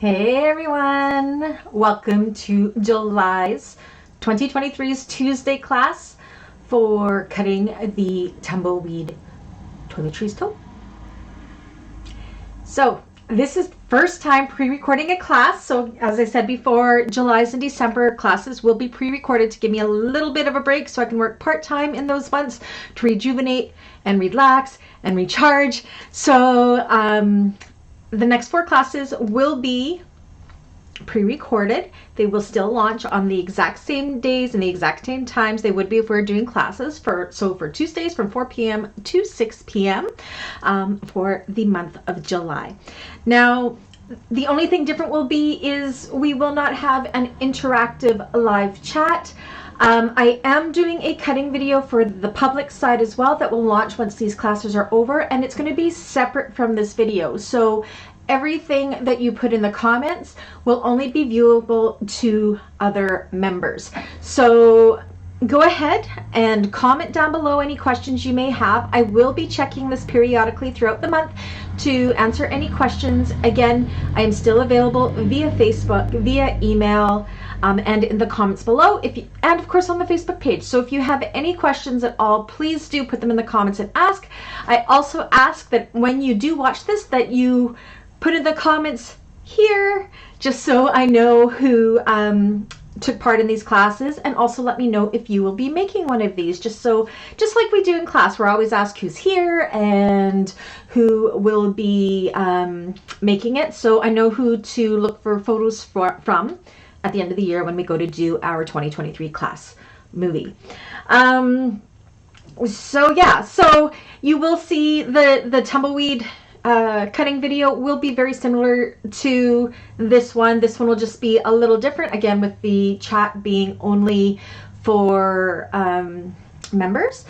Hey everyone, welcome to July's 2023's Tuesday class for cutting the Tumbleweed Toiletries Tote. So this is first time pre-recording a class. So as I said before, July's and December classes will be pre-recorded to give me a little bit of a break so I can work part-time in those months to rejuvenate and relax and recharge. So the next 4 classes will be pre-recorded. They will still launch on the exact same days and the exact same times they would be if we were doing classes for Tuesdays from 4 p.m. to 6 p.m. For the month of July. Now, the only thing different will be is we will not have an interactive live chat. I am doing a cutting video for the public side as well that will launch once these classes are over, and it's going to be separate from this video. So everything that you put in the comments will only be viewable to other members. So go ahead and comment down below any questions you may have. I will be checking this periodically throughout the month to answer any questions. Again, I am still available via Facebook, via email, and in the comments below, and of course on the Facebook page. So if you have any questions at all, please do put them in the comments and ask. I also ask that when you do watch this, that you put in the comments here, just so I know who took part in these classes, and also let me know if you will be making one of these, just like we do in class. We're always asked who's here and who will be making it, so I know who to look for photos from at the end of the year when we go to do our 2023 class movie. So yeah, so you will see the tumbleweed cutting video will be very similar to this one. This one will just be a little different, again with the chat being only for members,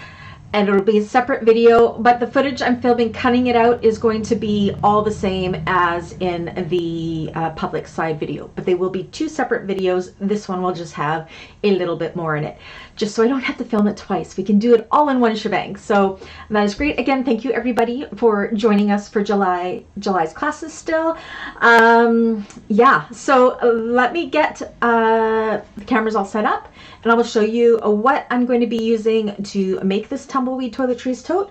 and it'll be a separate video, but the footage I'm filming cutting it out is going to be all the same as in the public side video, but they will be 2 separate videos. This one will just have a little bit more in it, just so I don't have to film it twice. We can do it all in one shebang. So that is great. Again, thank you everybody for joining us for July's classes still. Yeah, so let me get the cameras all set up, and I will show you what I'm going to be using to make this Tumbleweed Toiletries Tote.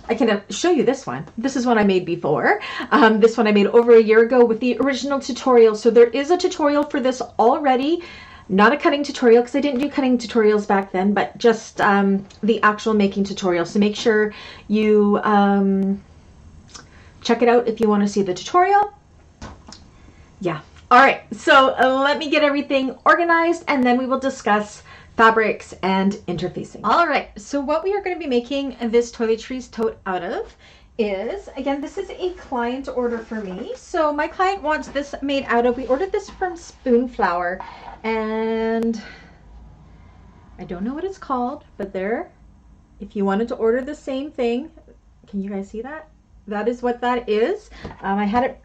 I can show you this one. This is one I made before. This one I made over a year ago with the original tutorial. So there is a tutorial for this already. Not a cutting tutorial, because I didn't do cutting tutorials back then, but just the actual making tutorial. So make sure you check it out if you want to see the tutorial. Yeah. All right. So let me get everything organized, and then we will discuss fabrics and interfacing. All right. So what we are going to be making this toiletries tote out of is, again, this is a client order for me. So my client wants this made out of, we ordered this from Spoon Flower, and I don't know what it's called, but there, if you wanted to order the same thing, can you guys see that? That is what that is. I had it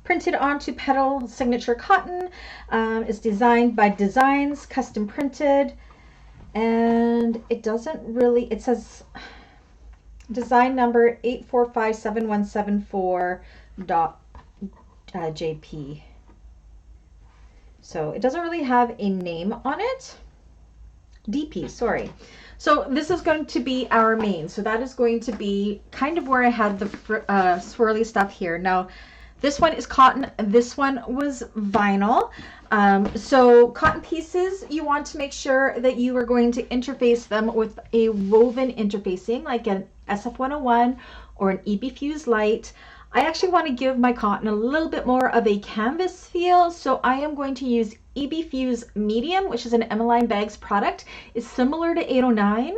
printed onto Petal Signature Cotton. It's designed by Designs, custom printed, and it doesn't really, it says design number 8457174.jp. So it doesn't really have a name on it. DP, sorry. So this is going to be our main. So that is going to be kind of where I had the swirly stuff here. Now, this one is cotton. This one was vinyl. So cotton pieces, you want to make sure that you are going to interface them with a woven interfacing, like an SF101 or an EB Fuse Light. I actually want to give my cotton a little bit more of a canvas feel, so I am going to use EB Fuse Medium, which is an Emmeline Bags product. It's similar to 809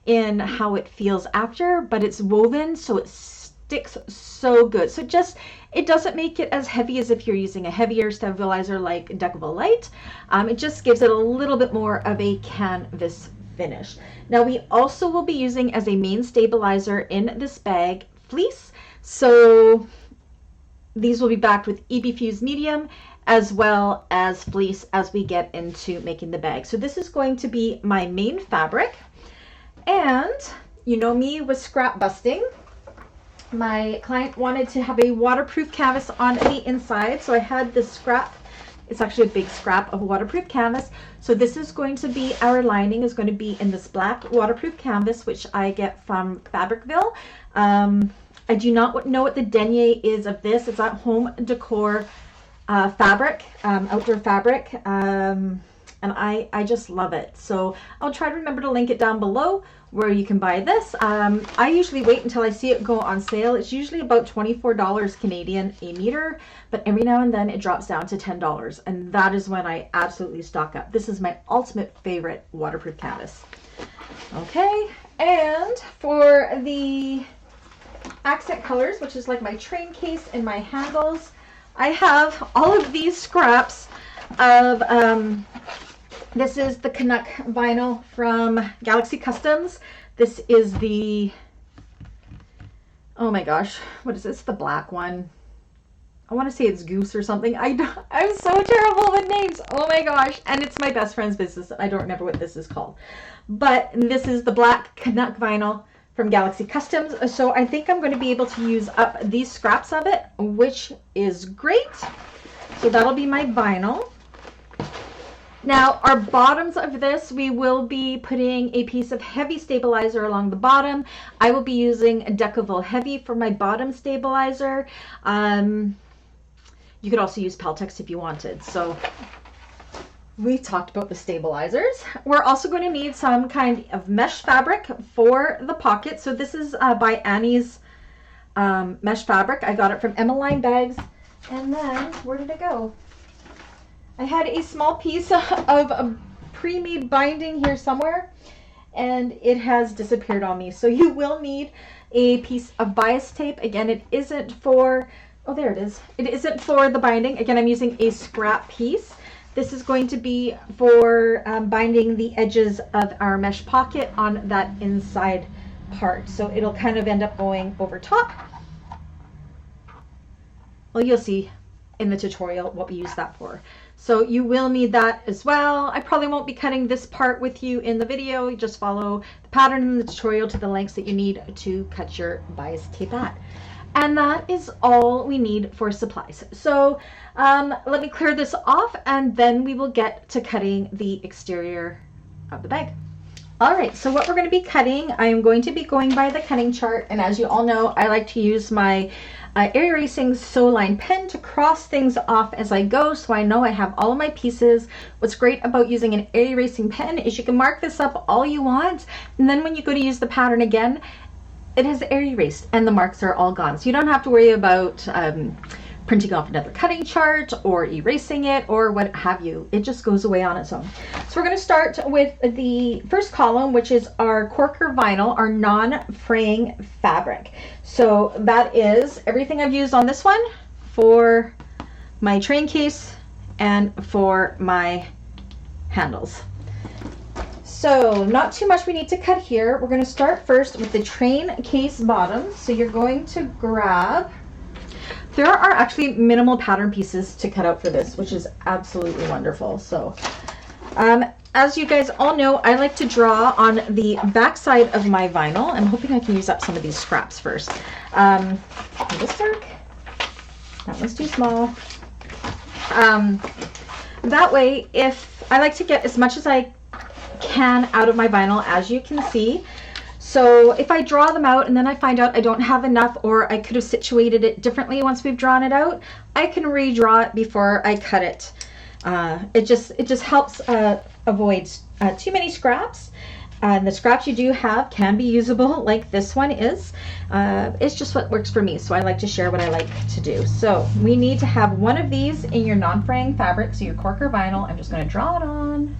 in how it feels after, but it's woven, so it sticks so good. So it doesn't make it as heavy as if you're using a heavier stabilizer like Deckable Light. It just gives it a little bit more of a canvas finish. Now we also will be using as a main stabilizer in this bag fleece. So these will be backed with EB Fuse Medium as well as fleece as we get into making the bag. So this is going to be my main fabric, and you know me with scrap busting. My client wanted to have a waterproof canvas on the inside, so I had this scrap. It's actually a big scrap of waterproof canvas. So this is going to be, our lining is going to be in this black waterproof canvas, which I get from Fabricville. I do not know what the denier is of this. It's at home decor fabric, outdoor fabric, and I just love it. So I'll try to remember to link it down below where you can buy this. I usually wait until I see it go on sale. It's usually about $24 Canadian a meter, but every now and then it drops down to $10, and that is when I absolutely stock up. This is my ultimate favorite waterproof canvas. Okay, and for the accent colors, which is like my train case and my handles, I have all of these scraps of this is the Canuck vinyl from Galaxy Customs. This is the, oh my gosh, what is this? The black one. I want to say it's Goose or something. I'm so terrible with names. Oh my gosh. And it's my best friend's business. I don't remember what this is called. But this is the black Canuck vinyl from Galaxy Customs. So I think I'm going to be able to use up these scraps of it, which is great. So that'll be my vinyl. Now, our bottoms of this, we will be putting a piece of heavy stabilizer along the bottom. I will be using a Decaville Heavy for my bottom stabilizer. You could also use Peltex if you wanted. So we talked about the stabilizers. We're also going to need some kind of mesh fabric for the pocket. So this is by Annie's mesh fabric. I got it from Emmeline Bags. And then, where did it go? I had a small piece of a pre-made binding here somewhere, and it has disappeared on me. So you will need a piece of bias tape. Again, it isn't for, oh, there it is. It isn't for the binding. Again, I'm using a scrap piece. This is going to be for binding the edges of our mesh pocket on that inside part. So it'll kind of end up going over top. Well, you'll see in the tutorial what we use that for. So you will need that as well. I probably won't be cutting this part with you in the video. You just follow the pattern in the tutorial to the lengths that you need to cut your bias tape at. And that is all we need for supplies. So let me clear this off, and then we will get to cutting the exterior of the bag. All right, so what we're going to be cutting, I am going to be going by the cutting chart. And as you all know, I like to use my Air Erasing Sew Line pen to cross things off as I go, so I know I have all of my pieces. What's great about using an Air Erasing pen is you can mark this up all you want, and then when you go to use the pattern again, it has air erased and the marks are all gone. So you don't have to worry about printing off another cutting chart or erasing it or what have you. It just goes away on its own. So we're going to start with the first column, which is our Corker vinyl, our non-fraying fabric. So that is everything I've used on this one for my train case and for my handles. So not too much we need to cut here. We're going to start first with the train case bottom. So you're going to grab, there are actually minimal pattern pieces to cut out for this, which is absolutely wonderful. So as you guys all know, I like to draw on the back side of my vinyl. I'm hoping I can use up some of these scraps first. This work? That one's too small. That way, if I like to get as much as I can out of my vinyl, as you can see. So if I draw them out and then I find out I don't have enough, or I could have situated it differently once we've drawn it out, I can redraw it before I cut it. It just helps avoid too many scraps. The scraps you do have can be usable, like this one is. It's just what works for me, so I like to share what I like to do. So we need to have one of these in your non-fraying fabric, so your Corker vinyl. I'm just going to draw it on.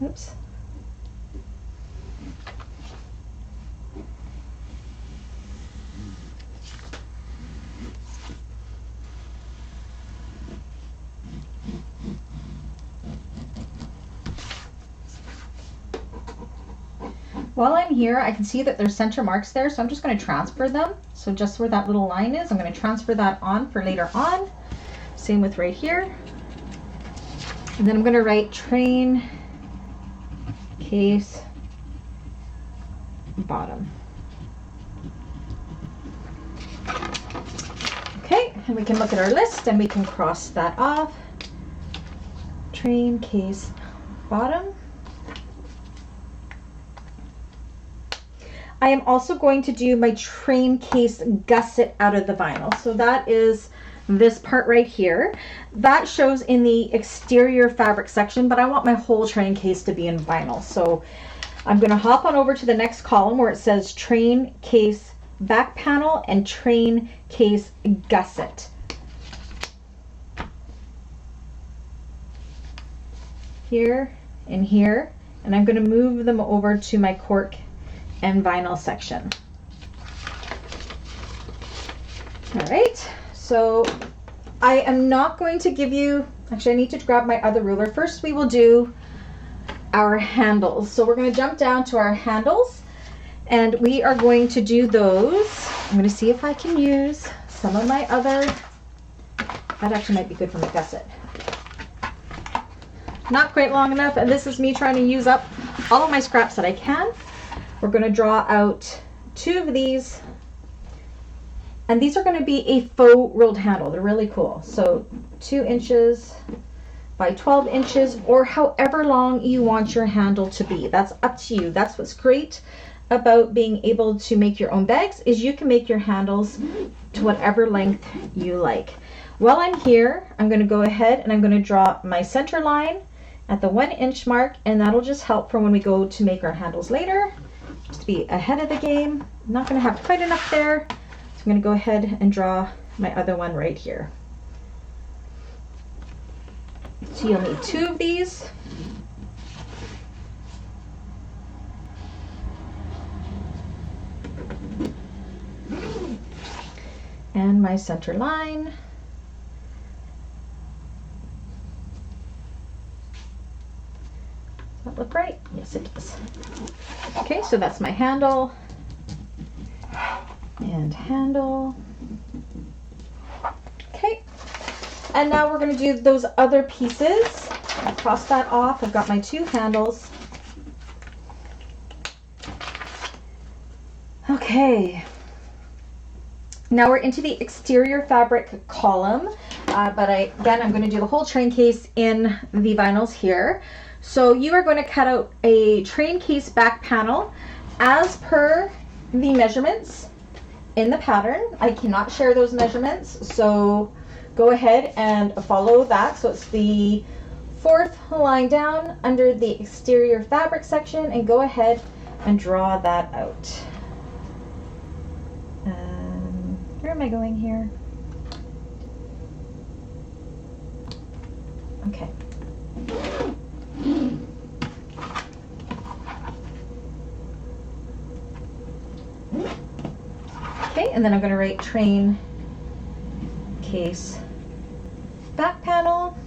Oops. While I'm here, I can see that there's center marks there, so I'm just going to transfer them. So just where that little line is, I'm going to transfer that on for later on. Same with right here. And then I'm going to write train case bottom. Okay, and we can look at our list and we can cross that off. Train case bottom. I am also going to do my train case gusset out of the vinyl. So that is this part right here. That shows in the exterior fabric section, but I want my whole train case to be in vinyl. So I'm going to hop on over to the next column where it says train case back panel and train case gusset. Here and here, and I'm going to move them over to my cork and vinyl section. All right, so I am not going to give you, actually I need to grab my other ruler. First we will do our handles. So we're going to jump down to our handles and we are going to do those. I'm going to see if I can use some of my other, that actually might be good for my gusset. Not quite long enough, and this is me trying to use up all of my scraps that I can. We're going to draw out 2 of these, and these are going to be a faux rolled handle. They're really cool. So 2 inches by 12 inches, or however long you want your handle to be. That's up to you. That's what's great about being able to make your own bags, is you can make your handles to whatever length you like. While I'm here, I'm going to go ahead and I'm going to draw my center line at the 1 inch mark, and that'll just help for when we go to make our handles later. Just to be ahead of the game. I'm not going to have quite enough there, so I'm going to go ahead and draw my other one right here. So you'll need 2 of these. And my center line. Does that look right? Yes, it does. Okay, so that's my handle and handle. Okay, and now we're going to do those other pieces. I'll cross that off. I've got my 2 handles. Okay, now we're into the exterior fabric column, but again, I'm going to do the whole train case in the vinyls here. So you are going to cut out a train case back panel as per the measurements in the pattern. I cannot share those measurements, so go ahead and follow that. So it's the 4th line down under the exterior fabric section, and go ahead and draw that out. Where am I going here? Okay. Okay, and then I'm going to write train case back panel.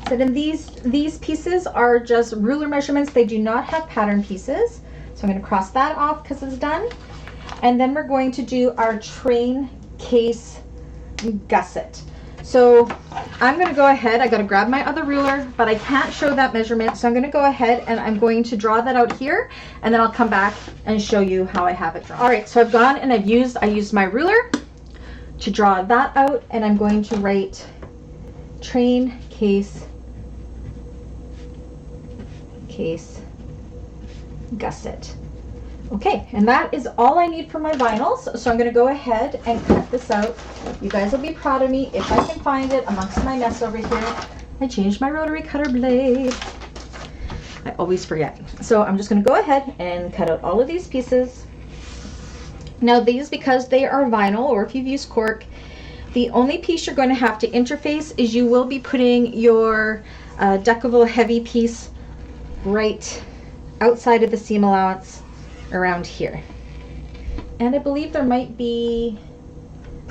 So then these pieces are just ruler measurements. They do not have pattern pieces. So I'm going to cross that off because it's done. And then we're going to do our train case gusset. So I'm going to go ahead, I got to grab my other ruler, but I can't show that measurement. So I'm going to go ahead and I'm going to draw that out here, and then I'll come back and show you how I have it drawn. All right, so I've gone and I used my ruler to draw that out, and I'm going to write train case gusset. Okay, and that is all I need for my vinyls. So I'm going to go ahead and cut this out. You guys will be proud of me if I can find it amongst my mess over here. I changed my rotary cutter blade. I always forget. So I'm just going to go ahead and cut out all of these pieces. Now these, because they are vinyl, or if you've used cork, the only piece you're going to have to interface is you will be putting your Decaville heavy piece right outside of the seam allowance around here. And I believe there might be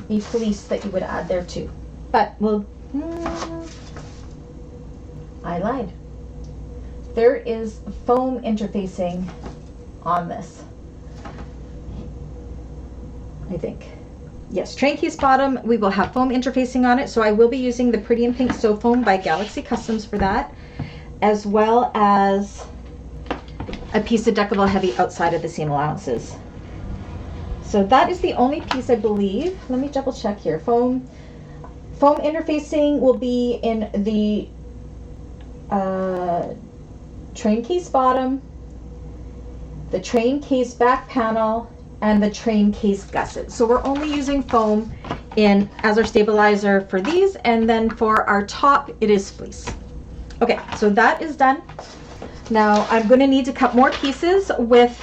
a police that you would add there too. But well, I lied. There is foam interfacing on this, I think. Yes, train case bottom. We will have foam interfacing on it, so I will be using the Pretty in Pink Sew Foam by Galaxy Customs for that, as well as a piece of Deckable Heavy outside of the seam allowances. So that is the only piece I believe. Let me double check here. Foam interfacing will be in the train case bottom, the train case back panel, and the train case gusset. So we're only using foam as our stabilizer for these, and then for our top it is fleece. Okay, so that is done. Now I'm going to need to cut more pieces with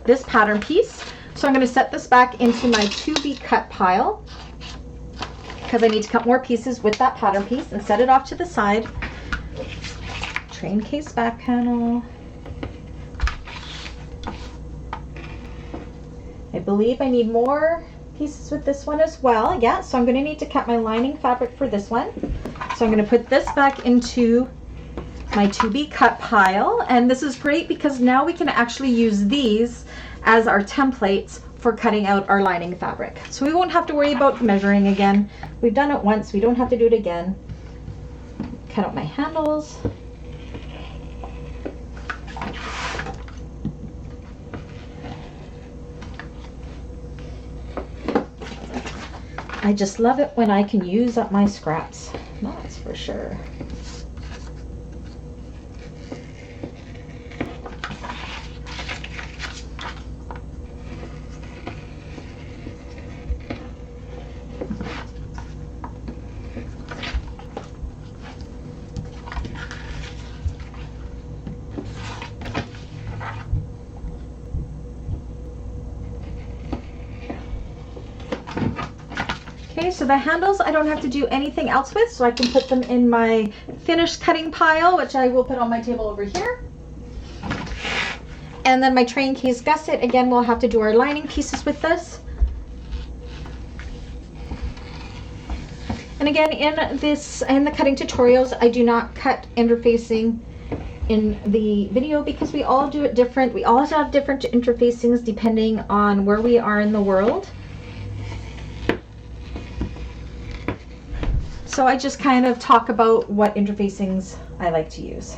this pattern piece. So I'm going to set this back into my to be cut pile because I need to cut more pieces with that pattern piece and set it off to the side. Train case back panel. I believe I need more pieces with this one as well. Yeah, so I'm going to need to cut my lining fabric for this one. So I'm going to put this back into my to be cut pile, and this is great because now we can actually use these as our templates for cutting out our lining fabric. So we won't have to worry about measuring again. We've done it once, we don't have to do it again. Cut out my handles. I just love it when I can use up my scraps, that's for sure. Okay, so the handles I don't have to do anything else with, so I can put them in my finished cutting pile, which I will put on my table over here. And then my train case gusset, again, we'll have to do our lining pieces with this. And again, in the cutting tutorials, I do not cut interfacing in the video because we all do it different. We all have different interfacings depending on where we are in the world. So I just kind of talk about what interfacings I like to use.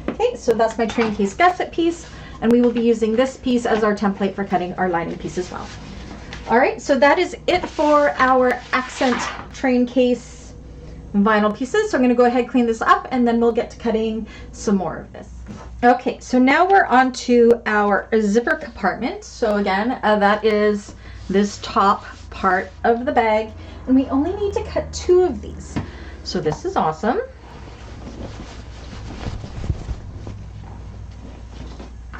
Okay, so that's my train case gusset piece, and we will be using this piece as our template for cutting our lining piece as well. All right, so that is it for our accent train case vinyl pieces. So I'm going to go ahead and clean this up, and then we'll get to cutting some more of this. Okay, so now we're on to our zipper compartment. So again, that is this top part of the bag, and we only need to cut 2 of these. So this is awesome.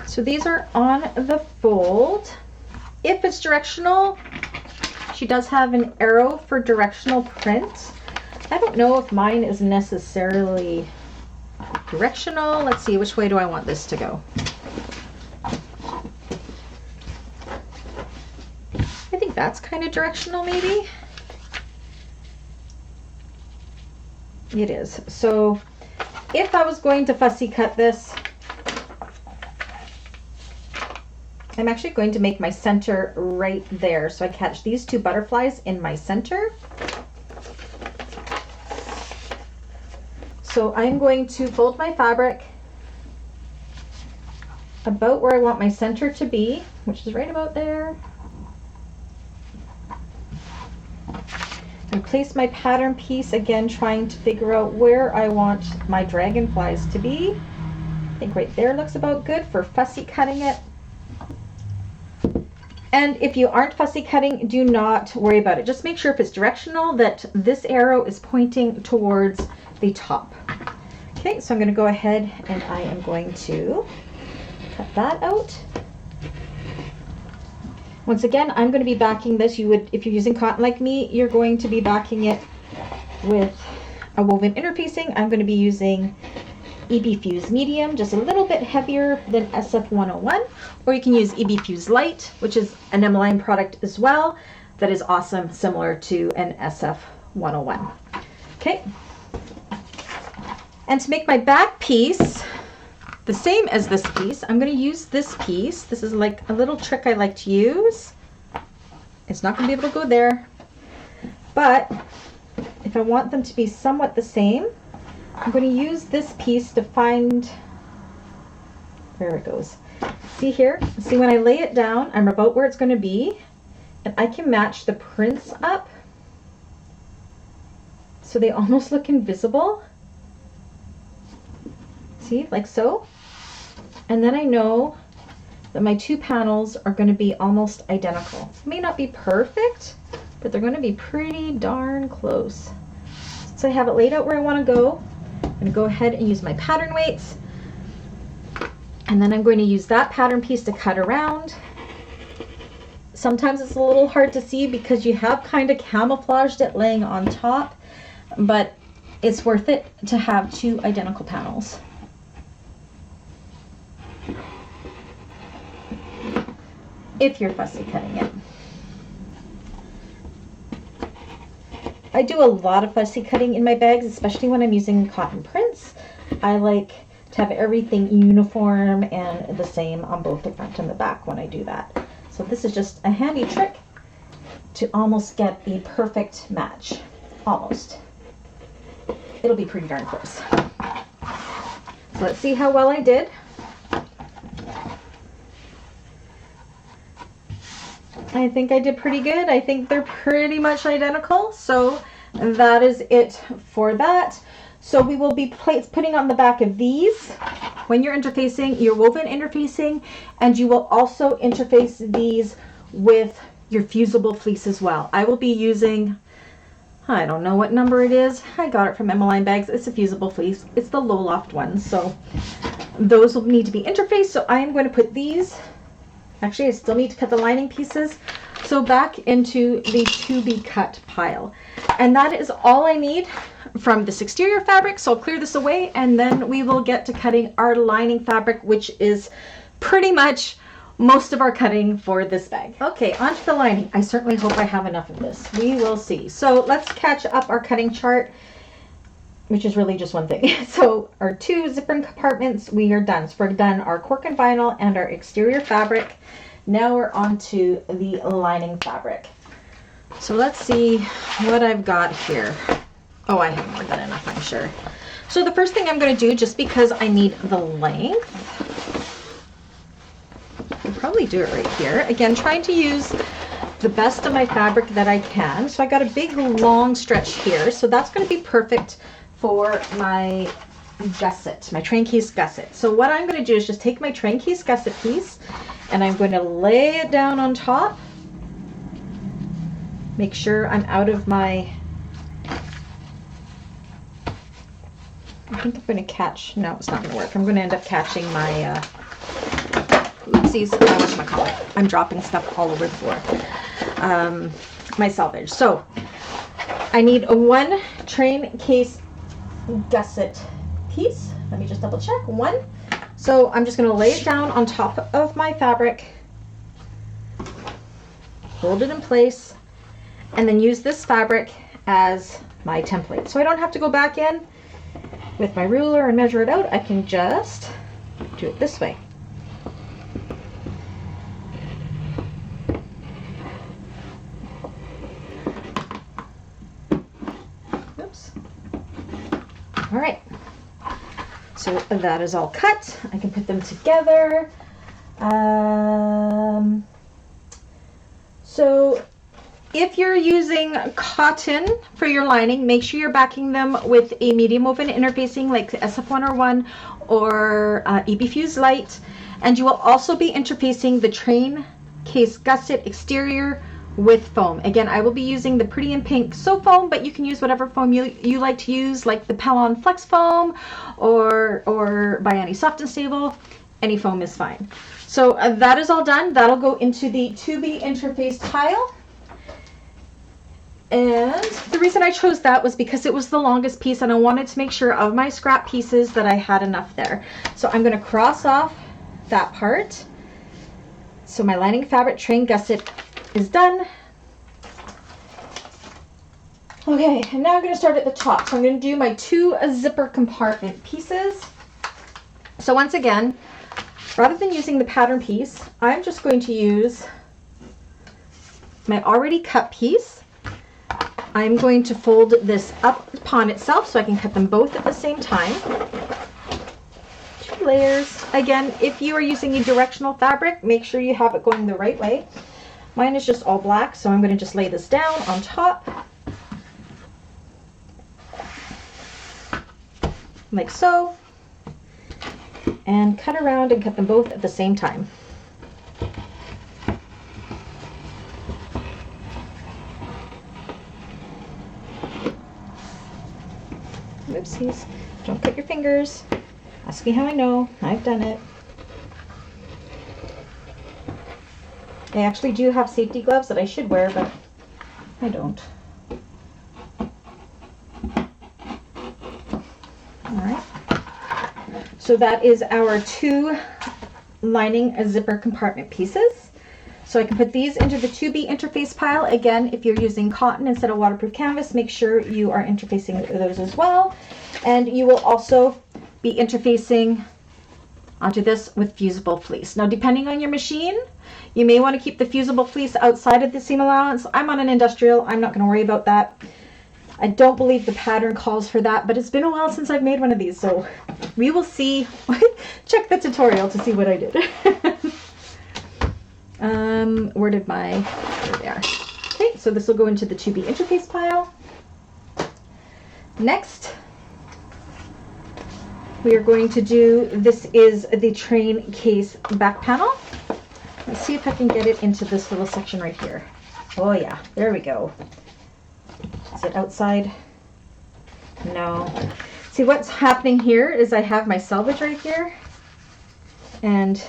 So these are on the fold. If it's directional, she does have an arrow for directional print. I don't know if mine is necessarily directional. Let's see, which way do I want this to go? I think that's kind of directional, maybe. It is. So if I was going to fussy cut this, I'm actually going to make my center right there. So I catch these 2 butterflies in my center. So I'm going to fold my fabric about where I want my center to be, which is right about there. And place my pattern piece, again trying to figure out where I want my dragonflies to be. I think right there looks about good for fussy cutting it. And if you aren't fussy cutting, do not worry about it. Just make sure if it's directional that this arrow is pointing towards the top. Okay, so I'm going to go ahead and I am going to cut that out. Once again, I'm going to be backing this. You would, if you're using cotton like me, you're going to be backing it with a woven interfacing. I'm going to be using EB Fuse Medium, just a little bit heavier than SF 101, or you can use EB Fuse Light, which is an Emmeline product as well, that is awesome, similar to an SF 101. Okay, and to make my back piece the same as this piece, I'm going to use this piece. This is like a little trick I like to use. It's not going to be able to go there. But if I want them to be somewhat the same, I'm going to use this piece to find where it goes. See here? See, when I lay it down, I'm about where it's going to be, and I can match the prints up so they almost look invisible. See, like so. And then I know that my two panels are going to be almost identical. It may not be perfect, but they're going to be pretty darn close. So I have it laid out where I want to go. I'm going to go ahead and use my pattern weights. And then I'm going to use that pattern piece to cut around. Sometimes it's a little hard to see because you have kind of camouflaged it laying on top, but it's worth it to have two identical panels. If you're fussy cutting it. I do a lot of fussy cutting in my bags, especially when I'm using cotton prints. I like to have everything uniform and the same on both the front and the back when I do that. So this is just a handy trick to almost get a perfect match. Almost. It'll be pretty darn close. So let's see how well I did. I think I did pretty good. I think they're pretty much identical. So that is it for that. So we will be putting on the back of these when you're interfacing, your woven interfacing, and you will also interface these with your fusible fleece as well. I will be using, I don't know what number it is. I got it from Emmeline Bags. It's a fusible fleece. It's the low loft one. So those will need to be interfaced. So I am going to put these, actually I still need to cut the lining pieces, so back into the to be cut pile. And that is all I need from this exterior fabric. So I'll clear this away and then we will get to cutting our lining fabric, which is pretty much most of our cutting for this bag. Okay, onto the lining. I certainly hope I have enough of this. We will see. So let's catch up our cutting chart, which is really just one thing. So our two zipper compartments, we are done. So we're done our cork and vinyl and our exterior fabric. Now we're on to the lining fabric. So let's see what I've got here. Oh, I have more than enough, I'm sure. So the first thing I'm going to do, just because I need the length, I'll probably do it right here. Again, trying to use the best of my fabric that I can. So I got a big long stretch here. So that's going to be perfect for my gusset, my train case gusset. So what I'm going to do is just take my train case gusset piece and I'm going to lay it down on top. Make sure I'm out of my, I think I'm going to catch, no, it's not going to work. I'm going to end up catching my, oopsies, whatchamacallit. I'm dropping stuff all over the floor. My selvage. So I need a one train case gusset piece. Let me just double check. One. So I'm just going to lay it down on top of my fabric, hold it in place, and then use this fabric as my template. So I don't have to go back in with my ruler and measure it out. I can just do it this way. Oops. All right. So that is all cut. I can put them together. So if you're using cotton for your lining, make sure you're backing them with a medium woven interfacing like SF101 or EB Fuse Light. And you will also be interfacing the train case gusset exterior with foam. Again, I will be using the Pretty in Pink Soap Foam, but you can use whatever foam you like to use, like the Pellon Flex Foam or Biani Soft and Stable. Any foam is fine. So that is all done. That'll go into the to be interfaced pile. And the reason I chose that was because it was the longest piece and I wanted to make sure of my scrap pieces that I had enough there. So I'm going to cross off that part. So my lining fabric train gusset is done. Okay, and now I'm going to start at the top. So I'm going to do my two zipper compartment pieces. So once again, rather than using the pattern piece, I'm just going to use my already cut piece. I'm going to fold this up upon itself so I can cut them both at the same time. 2 layers. Again, if you are using a directional fabric, make sure you have it going the right way. Mine is just all black, so I'm going to just lay this down on top. Like so. And cut around and cut them both at the same time. Oopsies. Don't cut your fingers. Ask me how I know. I've done it. I actually do have safety gloves that I should wear, but I don't. Alright. So that is our 2 lining zipper compartment pieces. So I can put these into the 2B interface pile. Again, if you're using cotton instead of waterproof canvas, make sure you are interfacing those as well. And you will also be interfacing onto this with fusible fleece. Now, depending on your machine, you may want to keep the fusible fleece outside of the seam allowance. I'm on an industrial. I'm not going to worry about that. I don't believe the pattern calls for that, but it's been a while since I've made one of these, so we will see. Check the tutorial to see what I did. Where did my, there they are. Okay, so this will go into the 2B interface pile. Next, we are going to do, this is the train case back panel. Let's see if I can get it into this little section right here. Oh yeah, there we go. Is it outside? No. See, what's happening here is I have my selvage right here, and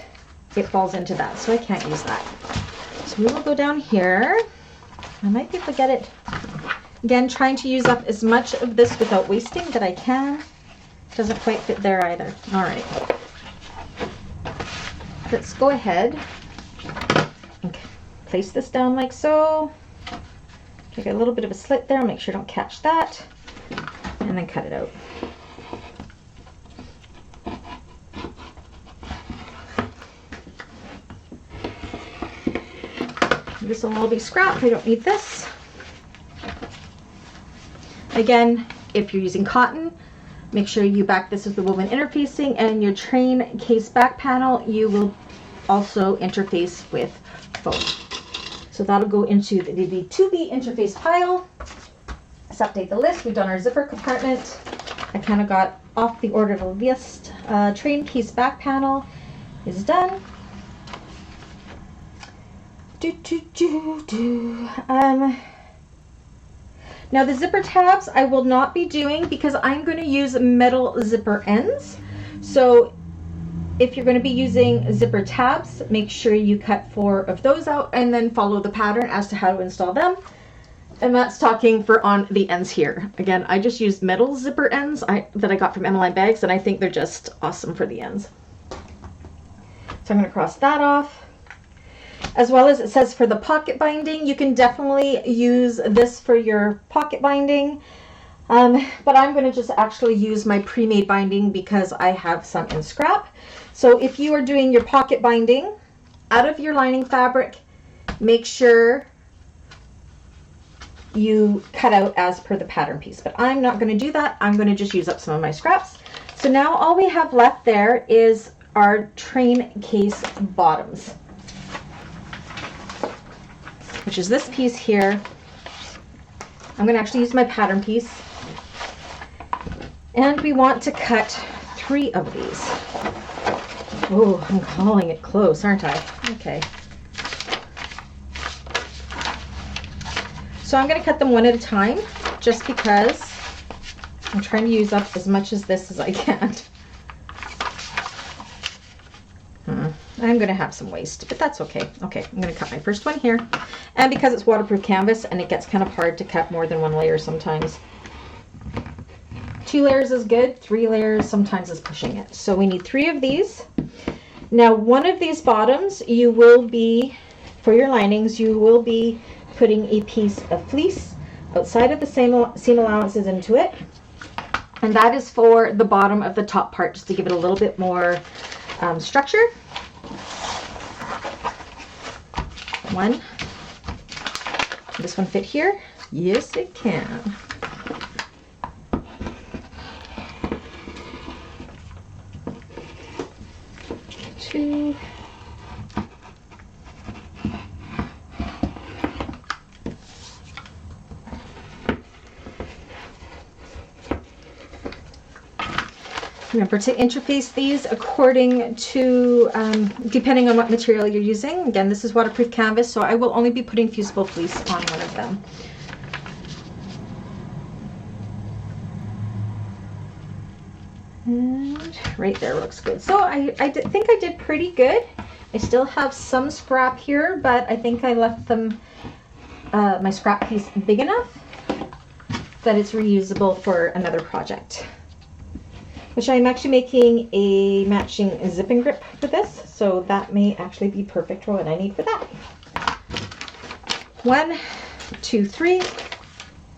it falls into that, so I can't use that. So we will go down here. I might be able to get it. Again, trying to use up as much of this without wasting that I can. Doesn't quite fit there either. All right. Let's go ahead. Okay. Place this down like so. Take a little bit of a slit there. Make sure I don't catch that. And then cut it out. This will all be scrap. I don't need this. Again, if you're using cotton, make sure you back this with the woven interfacing, and your train case back panel, you will also interface with foam. So that'll go into the 2B interface pile. Let's update the list. We've done our zipper compartment. I kind of got off the order of the list. Train case back panel is done. Now the zipper tabs I will not be doing because I'm going to use metal zipper ends. So if you're going to be using zipper tabs, make sure you cut 4 of those out and then follow the pattern as to how to install them. And that's talking for on the ends here. Again, I just used metal zipper ends that I got from MLI Bags, and I think they're just awesome for the ends. So I'm going to cross that off. As well as it says for the pocket binding, you can definitely use this for your pocket binding. But I'm going to just actually use my pre-made binding because I have some in scrap. So if you are doing your pocket binding out of your lining fabric, make sure you cut out as per the pattern piece. But I'm not going to do that. I'm going to just use up some of my scraps. So now all we have left there is our train case bottoms, which is this piece here. I'm going to actually use my pattern piece. And we want to cut 3 of these. Oh, I'm calling it close, aren't I? Okay. So I'm going to cut them one at a time, just because I'm trying to use up as much of this as I can. I'm going to have some waste, but that's okay. Okay, I'm going to cut my first one here. And because it's waterproof canvas and it gets kind of hard to cut more than 1 layer sometimes. 2 layers is good, 3 layers sometimes is pushing it. So we need 3 of these. Now one of these bottoms, you will be, for your linings, you will be putting a piece of fleece outside of the seam allowances into it. And that is for the bottom of the top part, just to give it a little bit more structure. 1. This one fit here, Yes, it can. Two. Remember to interface these according to, depending on what material you're using. Again, this is waterproof canvas, so I will only be putting fusible fleece on one of them. And right there looks good. So I think I did pretty good. I still have some scrap here, but I think I left them, my scrap piece big enough that it's reusable for another project. Which I'm actually making a matching zip and grip for this, so that may actually be perfect for what I need for that. 1, 2, 3.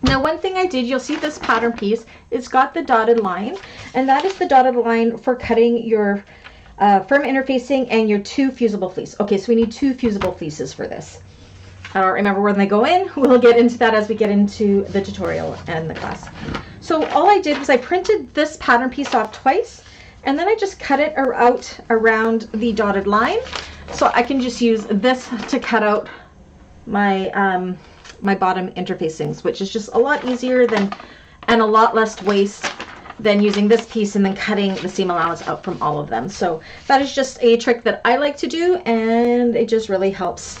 Now one thing I did, you'll see this pattern piece, it's got the dotted line, and that is the dotted line for cutting your firm interfacing and your 2 fusible fleece. Okay, so we need 2 fusible fleeces for this. I don't remember when they go in. We'll get into that as we get into the tutorial and the class. So all I did was I printed this pattern piece off twice, and then I just cut it out around the dotted line. So I can just use this to cut out my my bottom interfacings, which is just a lot easier than, and a lot less waste than using this piece and then cutting the seam allowance out from all of them. So that is just a trick that I like to do, and it just really helps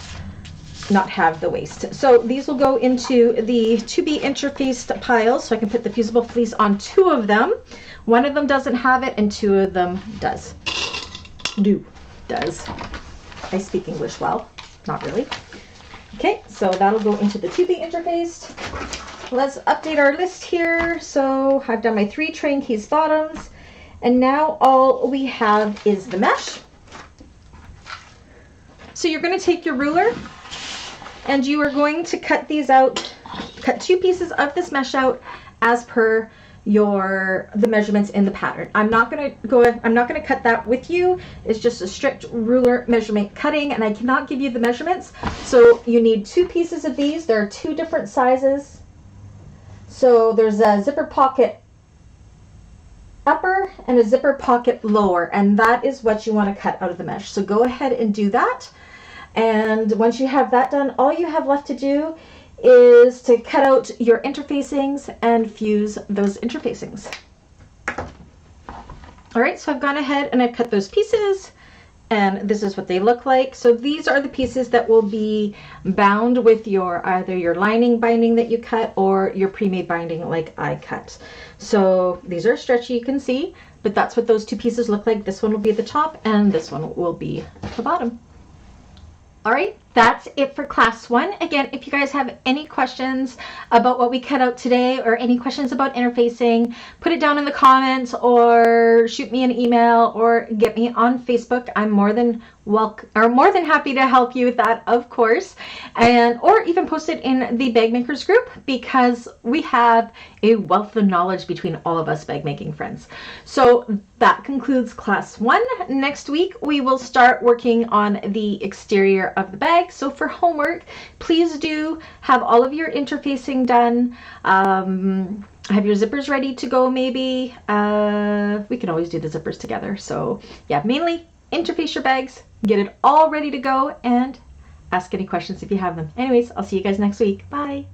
not have the waste. So these will go into the to be interfaced piles, so I can put the fusible fleece on 2 of them. 1 of them doesn't have it and 2 of them does. Does. I speak English well. Not really. Okay, so that'll go into the to be interfaced. Let's update our list here. So I've done my 3 train keys bottoms, and now all we have is the mesh. So you're going to take your ruler and you are going to cut these out, cut 2 pieces of this mesh out as per the measurements in the pattern. I'm not going to cut that with you. It's just a strict ruler measurement cutting, and I cannot give you the measurements. So you need 2 pieces of these. There are 2 different sizes. So there's a zipper pocket upper and a zipper pocket lower, and that is what you want to cut out of the mesh. So go ahead and do that. And once you have that done, all you have left to do is to cut out your interfacings and fuse those interfacings. All right, so I've gone ahead and I've cut those pieces, and this is what they look like. So these are the pieces that will be bound with your either your lining binding that you cut or your pre-made binding like I cut. So these are stretchy, you can see, but that's what those 2 pieces look like. This one will be the top and this one will be the bottom. All right, that's it for class 1. Again, if you guys have any questions about what we cut out today or any questions about interfacing, put it down in the comments or shoot me an email or get me on Facebook. I'm more than happy to help you with that, of course, and or even post it in the bag makers group, because we have a wealth of knowledge between all of us bag making friends. So that concludes class 1. Next week we will start working on the exterior of the bag. So for homework, please do have all of your interfacing done. Have your zippers ready to go maybe. We can always do the zippers together. So yeah, mainly interface your bags, get it all ready to go, and ask any questions if you have them. Anyways, I'll see you guys next week. Bye.